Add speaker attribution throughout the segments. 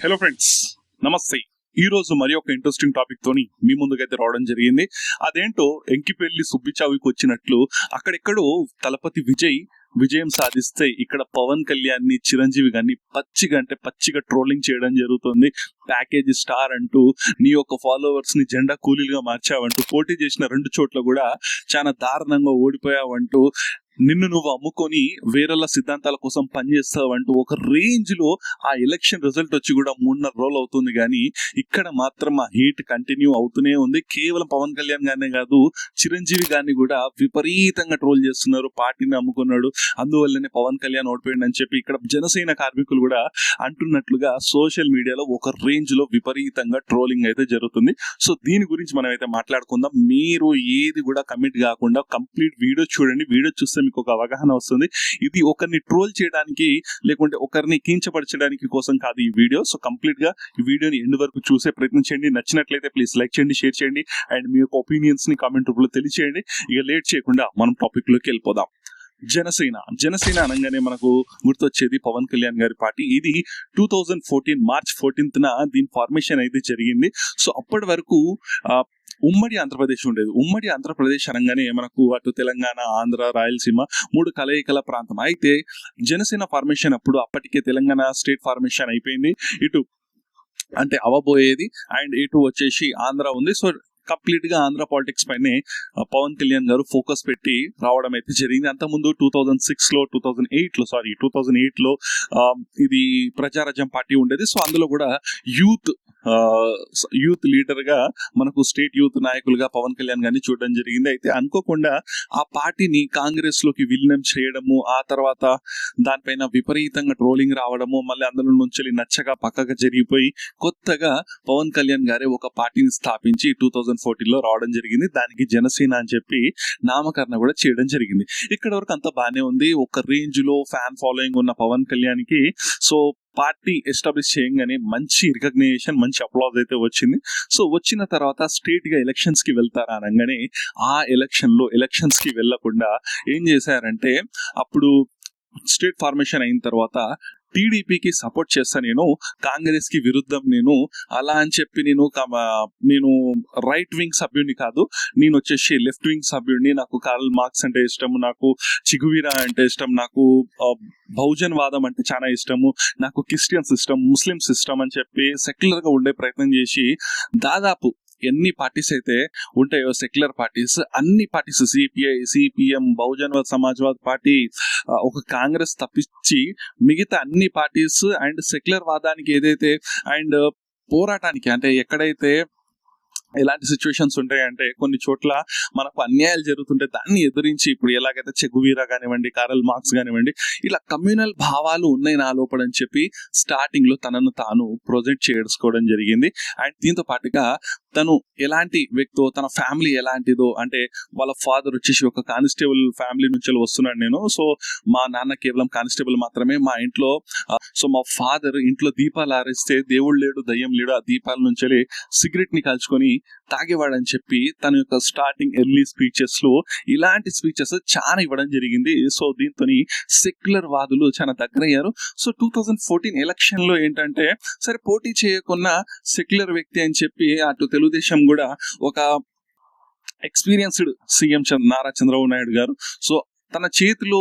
Speaker 1: Hello friends, నమస్తే. ఈ రోజు మరి ఒక ఇంట్రెస్టింగ్ టాపిక్ తోని మీ ముందుకైతే రావడం జరిగింది. అదేంటో ఎంకిపెళ్లి సుబ్బిచావికి వచ్చినట్లు అక్కడెక్కడో తలపతి విజయం సాధిస్తే ఇక్కడ పవన్ కళ్యాణ్ ని చిరంజీవి గారిని పచ్చిగా ట్రోలింగ్ చేయడం జరుగుతుంది. ప్యాకేజ్ స్టార్ అంటూ నీ యొక్క ఫాలోవర్స్ ని జెండా కూలీలుగా మార్చావంటూ, పోటీ చేసిన 2 చోట్ల కూడా చాలా దారుణంగా ఓడిపోయావంటూ, నిన్ను నువ్వు అమ్ముకొని వేరేళ్ళ సిద్ధాంతాల కోసం పనిచేస్తావంటూ ఒక రేంజ్ లో ఆ ఎలక్షన్ రిజల్ట్ వచ్చి కూడా 3.5 రోజులు అవుతుంది. కానీ ఇక్కడ మాత్రం ఆ హీట్ కంటిన్యూ అవుతూనే ఉంది. కేవలం పవన్ కళ్యాణ్ గారినే కాదు, చిరంజీవి గారిని కూడా విపరీతంగా ట్రోల్ చేస్తున్నారు. పార్టీని అమ్ముకున్నాడు, అందువల్లనే పవన్ కళ్యాణ్ ఓడిపోయాడు అని చెప్పి ఇక్కడ జనసేన కార్మికులు కూడా అంటున్నట్లుగా సోషల్ మీడియాలో ఒక రేంజ్ లో విపరీతంగా ట్రోలింగ్ అయితే జరుగుతుంది. సో దీని గురించి మనం అయితే మాట్లాడుకుందాం. మీరు ఏది కూడా కమిట్ కాకుండా కంప్లీట్ వీడియో చూడండి. వీడియో చూస్తే మీకు ఒక అవగాహన వస్తుంది. ఇది ఒకరిని ట్రోల్ చేయడానికి లేకుంటే ఒకరిని కించపరచడానికి కోసం కాదు ఈ వీడియో. సో కంప్లీట్ గా ఈ వీడియోని ఎండ్ వరకు చూసే ప్రయత్నం చేయండి. నచ్చినట్లయితే ప్లీజ్ లైక్ చేయండి, షేర్ చేయండి అండ్ మీ యొక్క ఒపీనియన్స్ ని కామెంట్ రూపంలో తెలియచేయండి. ఇక లేట్ చేయకుండా మనం టాపిక్ లోకి వెళ్ళిపోదాం. జనసేన అనగానే మనకు గుర్తొచ్చేది పవన్ కళ్యాణ్ గారి పార్టీ. ఇది 2014 మార్చ్ 14న దీని ఫార్మేషన్ అయితే జరిగింది. సో అప్పటి వరకు ఉమ్మడి ఆంధ్రప్రదేశ్ ఉండేది. ఉమ్మడి ఆంధ్రప్రదేశ్ అనగానే మనకు అటు తెలంగాణ, ఆంధ్ర, రాయలసీమ 3 కలయికల ప్రాంతం. అయితే జనసేన ఫార్మేషన్ అప్పుడు అప్పటికే తెలంగాణ స్టేట్ ఫార్మేషన్ అయిపోయింది, ఇటు అంటే అవబోయేది, అండ్ ఇటు వచ్చేసి ఆంధ్ర ఉంది. సో కంప్లీట్ గా ఆంధ్ర పాలిటిక్స్ పైనే పవన్ కళ్యాణ్ గారు ఫోకస్ పెట్టి రావడం అయితే జరిగింది. అంతకుముందు 2008 లో ఇది ప్రజారాజ్యం పార్టీ ఉండేది. సో అందులో కూడా యూత్ లీడర్ గా మనకు స్టేట్ యూత్ నాయకులుగా పవన్ కళ్యాణ్ గారిని చూడడం జరిగింది. అయితే అనుకోకుండా ఆ పార్టీని కాంగ్రెస్ లోకి విలీనం చేయడము, ఆ తర్వాత దానిపైన విపరీతంగా ట్రోలింగ్ రావడము, మళ్ళీ అందులో నుంచి నచ్చగా పక్కగా జరిగిపోయి కొత్తగా పవన్ కళ్యాణ్ గారే ఒక పార్టీని స్థాపించి 2014లో రావడం జరిగింది. దానికి జనసేన అని చెప్పి నామకరణ కూడా చేయడం జరిగింది. ఇక్కడ వరకు అంతా బాగానే ఉంది. ఒక రేంజ్ లో ఫ్యాన్ ఫాలోయింగ్ ఉన్న పవన్ కళ్యాణ్ కి సో పార్టీ ఎస్టాబ్లిష్ చేయగానే మంచి రికగ్నిషన్, మంచి అప్లాజ్ అయితే వచ్చింది. సో వచ్చిన తర్వాత స్ట్రేట్ గా ఎలక్షన్స్ కి వెళ్తారా అనగానే ఆ ఎలక్షన్స్ కి వెళ్లకుండా ఏం చేశారంటే, అప్పుడు స్టేట్ ఫార్మేషన్ అయిన తర్వాత టీడీపీకి సపోర్ట్ చేస్తా, నేను కాంగ్రెస్ కి విరుద్ధం, నేను అలా అని చెప్పి నేను రైట్ వింగ్ సభ్యుడిని కాదు, నేను వచ్చేసి లెఫ్ట్ వింగ్ సభ్యుడిని, నాకు కార్ల్ మార్క్స్ అంటే ఇష్టం, నాకు చిగువీరా అంటే ఇష్టం, నాకు బహుజన్ వాదం అంటే చాలా ఇష్టము, నాకు క్రిస్టియన్స్ ఇష్టం, ముస్లిమ్స్ ఇష్టం అని చెప్పి సెక్యులర్ గా ఉండే ప్రయత్నం చేసి దాదాపు ఎన్ని పార్టీస్ అయితే ఉంటాయో సెక్యులర్ పార్టీస్, అన్ని parties CPI, CPM, Bahujan Samajwad party, ఒక కాంగ్రెస్ తప్పించి మిగతా అన్ని పార్టీస్ అండ్ సెక్యులర్ వాదానికి ఏదైతే అండ్ పోరాటానికి, అంటే ఎక్కడైతే ఎలాంటి సిచ్యువేషన్స్ ఉంటాయంటే కొన్ని చోట్ల మనకు అన్యాయాలు జరుగుతుంటే దాన్ని ఎదిరించి, ఇప్పుడు ఎలాగైతే చెగువీరా కానివ్వండి, కారల్ మార్క్స్ కానివ్వండి, ఇలా కమ్యూనల్ భావాలు ఉన్నాయి నా లోపల అని చెప్పి స్టార్టింగ్ లో తనను తాను ప్రొజెక్ట్ చేసుకోవడం జరిగింది. అండ్ దీంతో పాటుగా తను ఎలాంటి వ్యక్తో, తన ఫ్యామిలీ ఎలాంటిదో, అంటే వాళ్ళ ఫాదర్ వచ్చేసి ఒక కానిస్టేబుల్ ఫ్యామిలీ నుంచి వస్తున్నాడు నేను, సో మా నాన్న కేవలం కానిస్టేబుల్ మాత్రమే, మా ఇంట్లో సో మా ఫాదర్ ఇంట్లో దీపాలు ఆరేస్తే దేవుడు లేడు, దయ్యం లేడు, ఆ దీపాల నుంచి సిగరెట్ ని కాల్చుకొని తాగేవాడని చెప్పి తన యొక్క స్టార్టింగ్ ఎర్లీ స్పీచెస్ లో ఇలాంటి స్పీచెస్ చాలా ఇవ్వడం జరిగింది. సో దీంతో సెక్యులర్ వాదులు చాలా దగ్గరయ్యారు. సో 2014 ఎలక్షన్ లో ఏంటంటే, సరే పోటీ చేయకున్న సెక్యులర్ వ్యక్తి అని చెప్పి అటు తెలుగుదేశం కూడా ఒక ఎక్స్పీరియన్స్డ్ సీఎం నారా చంద్రబాబు నాయుడు గారు సో తన చేతిలో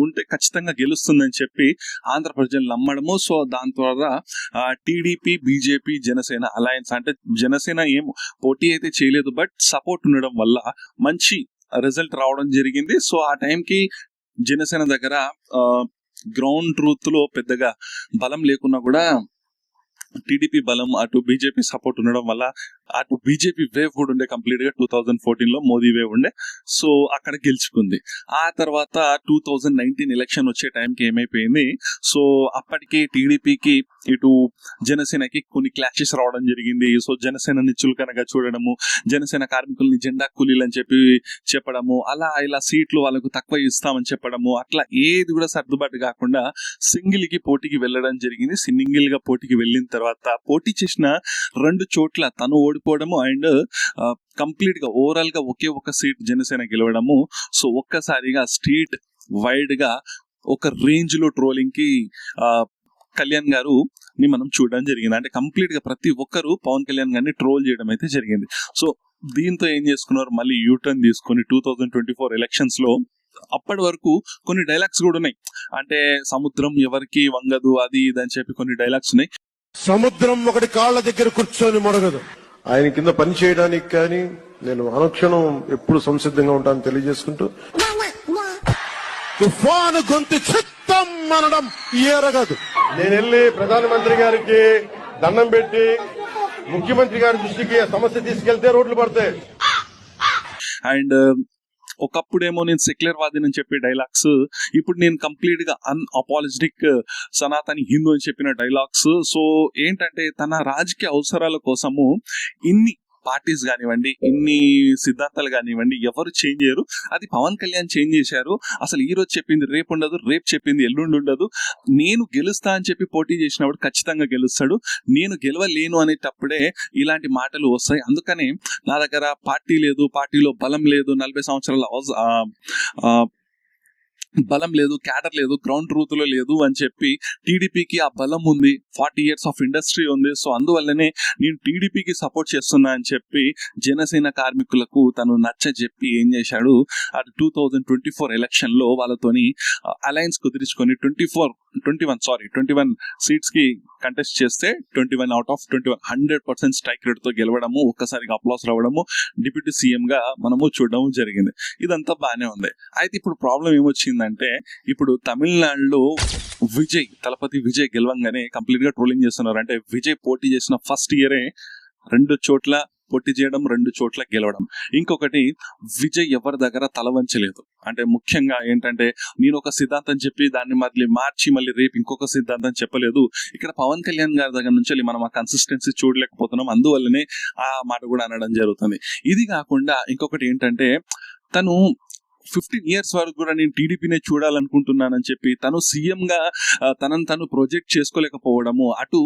Speaker 1: ఉంటే ఖచ్చితంగా గెలుస్తుందని చెప్పి ఆంధ్ర ప్రజలు నమ్మడము. సో దాని ద్వారా టీడీపీ, బీజేపీ, జనసేన అలయన్స్, అంటే జనసేన ఏం పోటీ అయితే చేయలేదు, బట్ సపోర్ట్ ఉండడం వల్ల మంచి రిజల్ట్ రావడం జరిగింది. సో ఆ టైంకి జనసేన దగ్గర గ్రౌండ్ ట్రూత్ లో పెద్దగా బలం లేకున్నా కూడా టీడీపీ బలం, అటు బీజేపీ సపోర్ట్ ఉండడం వల్ల అటు బీజేపీ వేవ్ కూడా ఉండే కంప్లీట్ గా 2014లో మోదీ వేవ్ ఉండే, సో అక్కడ గెలుచుకుంది. ఆ తర్వాత 2019 ఎలక్షన్ వచ్చే టైంకి ఏమైపోయింది, సో అప్పటికి టీడీపీకి ఇటు జనసేనకి కొన్ని క్లాషెస్ రావడం జరిగింది. సో జనసేనని చులకనగా చూడడము, జనసేన కార్మికుల్ని జెండా కూలీలు అని చెప్పడము, అలా ఇలా సీట్లు వాళ్ళకు తక్కువ ఇస్తామని చెప్పడము, అట్లా ఏది కూడా సర్దుబాటు కాకుండా సింగిల్ కి పోటీకి వెళ్ళడం జరిగింది. సింగిల్ గా పోటీకి వెళ్ళిన తర్వాత పోటీ చేసిన 2 చోట్ల తను ఓడిపోవడము అండ్ కంప్లీట్ గా ఓవరాల్ గా ఒకే ఒక సీట్ జనసేన గెలవడము. సో ఒక్కసారిగా స్ట్రీట్ వైడ్ గా ఒక రేంజ్ లో ట్రోలింగ్ కి కళ్యాణ్ గారు ని మనం చూడడం జరిగింది. అంటే కంప్లీట్ గా ప్రతి ఒక్కరు పవన్ కళ్యాణ్ గారిని ట్రోల్ చేయడం అయితే జరిగింది. సో దీంతో ఏం చేసుకున్నారు, మళ్ళీ యూటర్న్ తీసుకొని 2024 ఎలక్షన్స్ లో అప్పటి వరకు కొన్ని డైలాగ్స్ కూడా ఉన్నాయి. అంటే సముద్రం ఎవరికి వంగదు అది ఇది అని చెప్పి కొన్ని డైలాగ్స్ ఉన్నాయి.
Speaker 2: సముద్రం ఒకటి కాళ్ళ దగ్గర కూర్చొని మొరగదు. ఆయన కింద పని చేయడానికి కానీ నేను అనుక్షణం ఎప్పుడు సంసిద్ధంగా ఉంటానని తెలియజేసుకుంటూ, తుఫాను గొంతు చిత్తం అనడం ఏరగదు. నేను వెళ్ళి ప్రధానమంత్రి గారికి దండం పెట్టి ముఖ్యమంత్రి గారి దృష్టికి ఆ సమస్య తీసుకెళ్తే రోడ్లు పడతాయి.
Speaker 1: అండ్ ఒకప్పుడేమో నేను సెక్యులర్ వాదిని అని చెప్పే డైలాగ్స్, ఇప్పుడు నేను కంప్లీట్ గా అన్అపాలజెటిక్ సనాతని హిందూ అని చెప్పిన డైలాగ్స్. సో ఏంటంటే తన రాజకీయ అవసరాల కోసము ఇన్ని పార్టీస్ కానివ్వండి, ఇన్ని సిద్ధాంతాలు కానివ్వండి ఎవరు చేంజ్ చేయరు. అది పవన్ కళ్యాణ్ చేంజ్ చేశారు. అసలు ఈ రోజు చెప్పింది రేపు ఉండదు, రేపు చెప్పింది ఎల్లుండి ఉండదు. నేను గెలుస్తా అని చెప్పి పోటీ చేసినప్పుడు ఖచ్చితంగా గెలుస్తాడు. నేను గెలవలేను అనేటప్పుడే ఇలాంటి మాటలు వస్తాయి. అందుకనే నా దగ్గర పార్టీ లేదు, పార్టీలో బలం లేదు, 40 సంవత్సరాల బలం లేదు, క్యాడర్ లేదు, గ్రౌండ్ ట్రూత్ లో లేదు అని చెప్పి టీడీపీకి ఆ బలం ఉంది, 40 years ఆఫ్ ఇండస్ట్రీ ఉంది. సో అందువల్లనే నేను టీడీపీకి సపోర్ట్ చేస్తున్నా అని చెప్పి జనసేన కార్మికులకు తను నచ్చజెప్పి ఏం చేశాడు, అటు 2024 ఎలక్షన్ లో వాళ్ళతోని అలయన్స్ కుదిరించుకొని 21 సీట్స్ కి కంటెస్ట్ చేస్తే 21 out of 21 100% స్ట్రైక్ రేట్ తో గెలవడము, ఒక్కసారిగా అప్లాస్ రావడము, డిప్యూటీ సీఎం గా మనము చూడడం జరిగింది. ఇదంతా బానే ఉంది. అయితే ఇప్పుడు ప్రాబ్లం ఏమొచ్చిందంటే, ఇప్పుడు తమిళనాడులో తలపతి విజయ్ గెలవంగానే కంప్లీట్ గా ట్రోలింగ్ చేస్తున్నారు. అంటే విజయ్ పోటీ చేసిన ఫస్ట్ ఇయరే 2 చోట్ల పోటీ చేయడం, 2 చోట్ల గెలవడం. ఇంకొకటి, విజయ్ ఎవరి దగ్గర తల వంచలేదు. అంటే ముఖ్యంగా ఏంటంటే, నేను ఒక సిద్ధాంతం చెప్పి దాన్ని మళ్ళీ రేపు ఇంకొక సిద్ధాంతం చెప్పలేదు. ఇక్కడ పవన్ కళ్యాణ్ గారి దగ్గర నుంచి మనం ఆ కన్సిస్టెన్సీ చూడలేకపోతున్నాం. అందువల్లనే ఆ మాట కూడా అనడం జరుగుతుంది. ఇది కాకుండా ఇంకొకటి ఏంటంటే, తను 15 years వరకు కూడా నేను టీడీపీనే చూడాలనుకుంటున్నానని చెప్పి తను సీఎం గా తనను తను ప్రొజెక్ట్ చేసుకోలేకపోవడము, అటు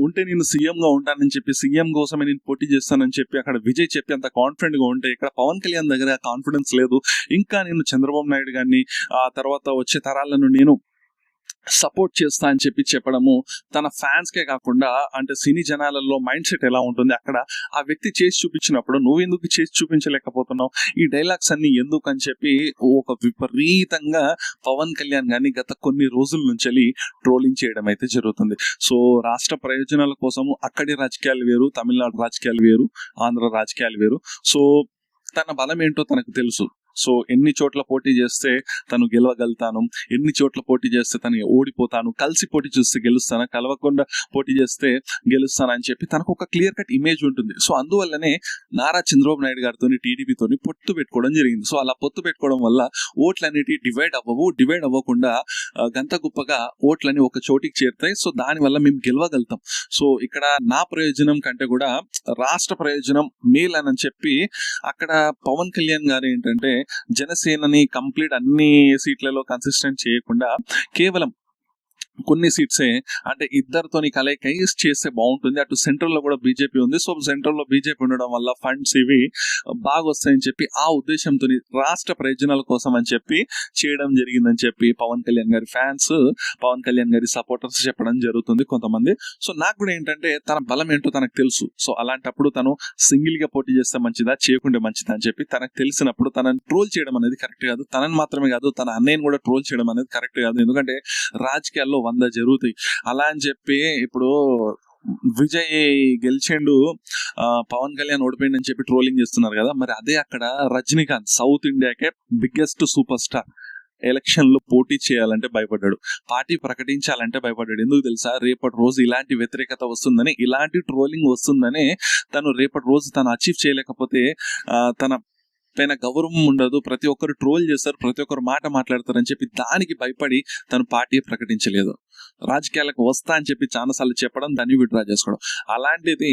Speaker 1: ఉంటే నేను సీఎం గా ఉంటానని చెప్పి సీఎం కోసమే నేను పోటీ చేస్తానని చెప్పి అక్కడ విజయ్ చెప్పి అంత కాన్ఫిడెంట్ గా ఉంటే, ఇక్కడ పవన్ కళ్యాణ్ దగ్గర కాన్ఫిడెన్స్ లేదు. ఇంకా నేను చంద్రబాబు నాయుడు గారిని ఆ తర్వాత వచ్చే తరాలను నేను సపోర్ట్ చేస్తా అని చెప్పి చెప్పడము, తన ఫ్యాన్స్ కే కాకుండా అంటే సినీ జనాలలో మైండ్ సెట్ ఎలా ఉంటుంది, అక్కడ ఆ వ్యక్తి చేసి చూపించినప్పుడు నువ్వెందుకు చేసి చూపించలేకపోతున్నావు, ఈ డైలాగ్స్ అన్ని ఎందుకు అని చెప్పి ఒక విపరీతంగా పవన్ కళ్యాణ్ గాని గత కొన్ని రోజుల నుంచి ట్రోలింగ్ చేయడం అయితే జరుగుతుంది. సో రాష్ట్ర ప్రయోజనాల కోసము అక్కడి రాజకీయాలు వేరు, తమిళనాడు రాజకీయాలు వేరు, ఆంధ్ర రాజకీయాలు వేరు. సో తన బలం ఏంటో తనకు తెలుసు. సో ఎన్ని చోట్ల పోటీ చేస్తే తను గెలవగలుగుతాను, ఎన్ని చోట్ల పోటీ చేస్తే తను ఓడిపోతాను, కలిసి పోటీ చేస్తే గెలుస్తాను, కలవకుండా పోటీ చేస్తే గెలుస్తాను అని చెప్పి తనకు ఒక క్లియర్ కట్ ఇమేజ్ ఉంటుంది. సో అందువల్లనే నారా చంద్రబాబు నాయుడు గారితో టీడీపీతో పొత్తు పెట్టుకోవడం జరిగింది. సో అలా పొత్తు పెట్టుకోవడం వల్ల ఓట్లు అనేవి డివైడ్ అవ్వకుండా గంత గొప్పగా ఓట్లని ఒక చోటికి చేరుతాయి. సో దానివల్ల మేము గెలవగలుగుతాం. సో ఇక్కడ నా ప్రయోజనం కంటే కూడా రాష్ట్ర ప్రయోజనం మేల్ అని చెప్పి అక్కడ పవన్ కళ్యాణ్ గారు ఏంటంటే జనసేనని కంప్లీట్ అన్ని సీట్లలో కన్సిస్టెంట్ చేయకుండా కేవలం కొన్ని సీట్సే, అంటే ఇద్దరితోని కలయిక చేస్తే బాగుంటుంది. అటు సెంట్రల్ లో కూడా బీజేపీ ఉంది. సో సెంట్రల్ లో బీజేపీ ఉండడం వల్ల ఫండ్స్ ఇవి బాగా వస్తాయని చెప్పి ఆ ఉద్దేశంతో రాష్ట్ర ప్రయోజనాల కోసం అని చెప్పి చేయడం జరిగిందని చెప్పి పవన్ కళ్యాణ్ గారి ఫ్యాన్స్, పవన్ కళ్యాణ్ గారి సపోర్టర్స్ చెప్పడం జరుగుతుంది కొంతమంది. సో నాకు కూడా ఏంటంటే తన బలం ఏంటో తనకు తెలుసు. సో అలాంటప్పుడు తను సింగిల్ గా పోటీ చేస్తే మంచిదా, చేయకుంటే మంచిదా అని చెప్పి తనకు తెలిసినప్పుడు తనని ట్రోల్ చేయడం అనేది కరెక్ట్ కాదు. తనని మాత్రమే కాదు, తన అన్నయ్యని కూడా ట్రోల్ చేయడం అనేది కరెక్ట్ కాదు. ఎందుకంటే రాజకీయాల్లో 100 జరుగుతాయి. అలా అని చెప్పి ఇప్పుడు విజయ్ గెలిచిండు, పవన్ కళ్యాణ్ ఓడిపోయింది అని చెప్పి ట్రోలింగ్ చేస్తున్నారు కదా. మరి అదే అక్కడ రజనీకాంత్ సౌత్ ఇండియాకే బిగ్గెస్ట్ సూపర్ స్టార్ ఎలక్షన్ లో పోటీ చేయాలంటే భయపడ్డాడు, పార్టీ ప్రకటించాలంటే భయపడ్డాడు. ఎందుకు తెలుసా, రేపటి రోజు ఇలాంటి వ్యతిరేకత వస్తుందని, ఇలాంటి ట్రోలింగ్ వస్తుందని తను రేపటి రోజు తను అచీవ్ చేయలేకపోతే తన పైన గౌరవం ఉండదు, ప్రతి ఒక్కరు ట్రోల్ చేస్తారు, ప్రతి ఒక్కరు మాట మాట్లాడతారని చెప్పి దానికి భయపడి తను పార్టీ ప్రకటించలేదు. రాజకీయాలకు వస్తా అని చెప్పి చాలాసార్లు చెప్పడం, దాన్ని విత్డ్రా చేసుకోవడం. అలాంటిది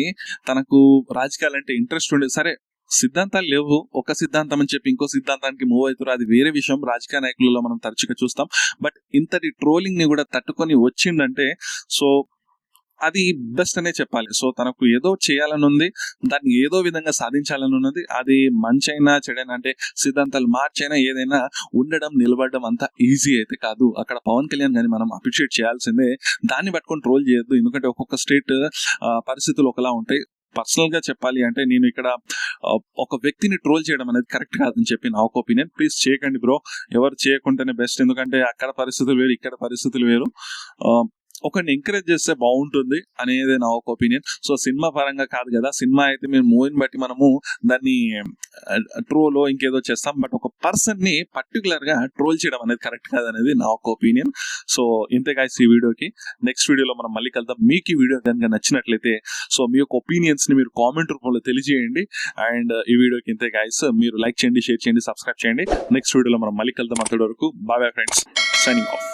Speaker 1: తనకు రాజకీయాలంటే ఇంట్రెస్ట్ ఉండేది. సరే సిద్ధాంతాలు లేవు, ఒక సిద్ధాంతం అని చెప్పి ఇంకో సిద్ధాంతానికి మూవ్ అవుతారు, అది వేరే విషయం. రాజకీయ నాయకులలో మనం తరచుగా చూస్తాం. బట్ ఇంతటి ట్రోలింగ్ ని కూడా తట్టుకొని వచ్చిందంటే సో అది బెస్ట్ అనే చెప్పాలి. సో తనకు ఏదో చేయాలని ఉంది, దాన్ని ఏదో విధంగా సాధించాలని ఉన్నది. అది మంచైనా చెడైనా అంటే సిద్ధాంతాలు మార్చైనా ఏదైనా ఉండడం నిలబడడం అంత ఈజీ అయితే కాదు. అక్కడ పవన్ కళ్యాణ్ గాని మనం అప్రిషియేట్ చేయాల్సిందే. దాన్ని పట్టుకొని ట్రోల్ చేయొద్దు. ఎందుకంటే ఒక్కొక్క స్టేట్ పరిస్థితులు ఒకలా ఉంటాయి. పర్సనల్ గా చెప్పాలి అంటే నేను ఇక్కడ ఒక వ్యక్తిని ట్రోల్ చేయడం అనేది కరెక్ట్ కాదని చెప్పి నా ఒక ఒపీనియన్. ప్లీజ్ చేయకండి బ్రో, ఎవరు చేయకుంటేనే బెస్ట్. ఎందుకంటే అక్కడ పరిస్థితులు వేరు, ఇక్కడ పరిస్థితులు వేరు. ఒకరిని ఎంకరేజ్ చేస్తే బాగుంటుంది అనేది నా ఒక ఒపీనియన్. సో సినిమా పరంగా కాదు కదా, సినిమా అయితే మేము మూవీని బట్టి మనము దాన్ని ట్రోలో ఇంకేదో చేస్తాం. బట్ ఒక పర్సన్ ని పర్టికులర్ గా ట్రోల్ చేయడం అనేది కరెక్ట్ కాదనేది నా ఒక ఒపీనియన్. సో ఇంతే గాయ్స్ ఈ వీడియోకి. నెక్స్ట్ వీడియోలో మనం మళ్ళీ కలుద్దాం. మీకు ఈ వీడియో కనుక నచ్చినట్లయితే సో మీ యొక్క ఒపీనియన్స్ ని మీరు కామెంట్ రూపంలో తెలియజేయండి. అండ్ ఈ వీడియోకి ఇంతే గాయ్స్, మీరు లైక్ చేయండి, షేర్ చేయండి, సబ్స్క్రైబ్ చేయండి. నెక్స్ట్ వీడియోలో మనం మళ్ళీ కలుద్దాం. అంతటి వరకు బాయ్ ఫ్రెండ్స్, సైనింగ్ ఆఫ్.